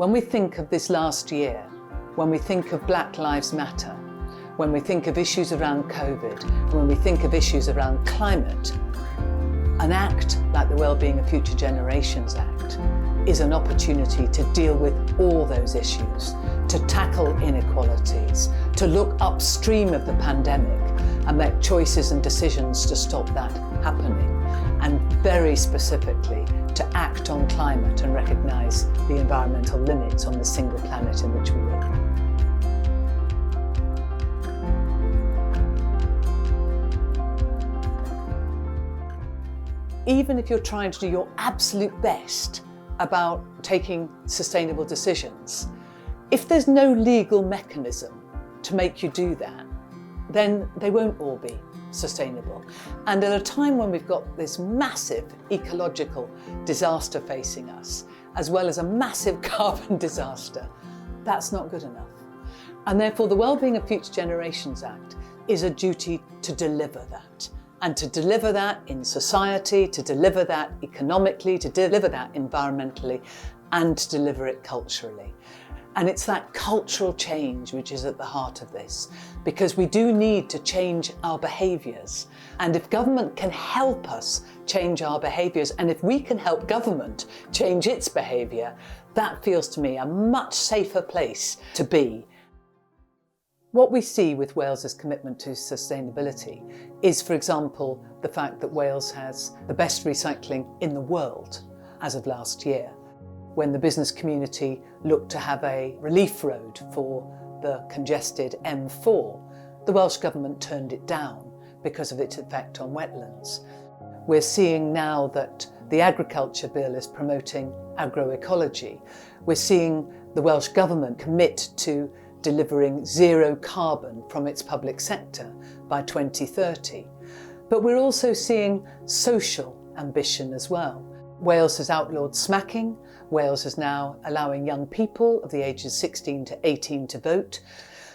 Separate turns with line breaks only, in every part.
When we think of this last year, when we think of Black Lives Matter, when we think of issues around COVID, and when we think of issues around climate, an act like the Wellbeing of Future Generations Act is an opportunity to deal with all those issues, to tackle inequalities, to look upstream of the pandemic and make choices and decisions to stop that happening, and very specifically to act on climate and recognise the environmental limits on the single planet in which we live. Even if you're trying to do your absolute best about taking sustainable decisions, if there's no legal mechanism to make you do that, then they won't all be sustainable. And at a time when we've got this massive ecological disaster facing us, as well as a massive carbon disaster, that's not good enough. And therefore the Wellbeing of Future Generations Act is a duty to deliver that. And to deliver that in society, to deliver that economically, to deliver that environmentally, and to deliver it culturally. And it's that cultural change which is at the heart of this, because we do need to change our behaviours. And if government can help us change our behaviours, and if we can help government change its behaviour, that feels to me a much safer place to be. What we see with Wales's commitment to sustainability is, for example, the fact that Wales has the best recycling in the world as of last year. When the business community looked to have a relief road for the congested M4, the Welsh Government turned it down because of its effect on wetlands. We're seeing now that the Agriculture Bill is promoting agroecology. We're seeing the Welsh Government commit to delivering zero carbon from its public sector by 2030. But we're also seeing social ambition as well. Wales has outlawed smacking. Wales is now allowing young people of the ages 16 to 18 to vote.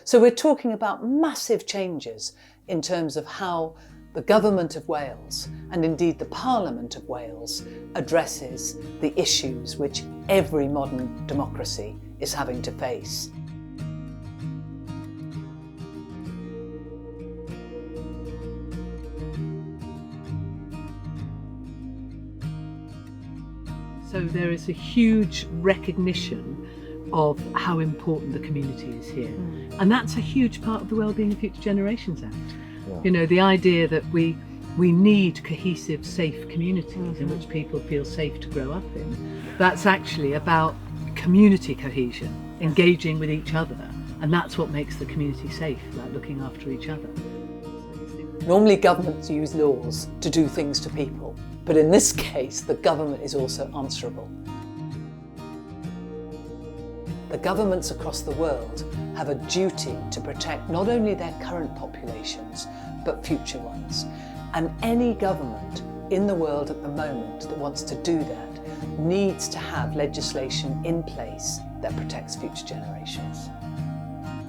So we're talking about massive changes in terms of how the Government of Wales, and indeed the Parliament of Wales, addresses the issues which every modern democracy is having to face.
So there is a huge recognition of how important the community is here. And that's a huge part of the Wellbeing of Future Generations Act. Yeah. You know, the idea that we need cohesive, safe communities in which people feel safe to grow up in. That's actually about community cohesion, engaging with each other. And that's what makes the community safe, like looking after each other.
Normally governments use laws to do things to people. But in this case, the government is also answerable. The governments across the world have a duty to protect not only their current populations, but future ones. And any government in the world at the moment that wants to do that needs to have legislation in place that protects future generations.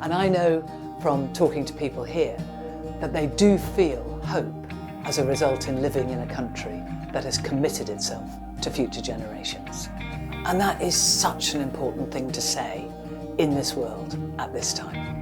And I know from talking to people here that they do feel hope as a result in living in a country that has committed itself to future generations. And that is such an important thing to say in this world at this time.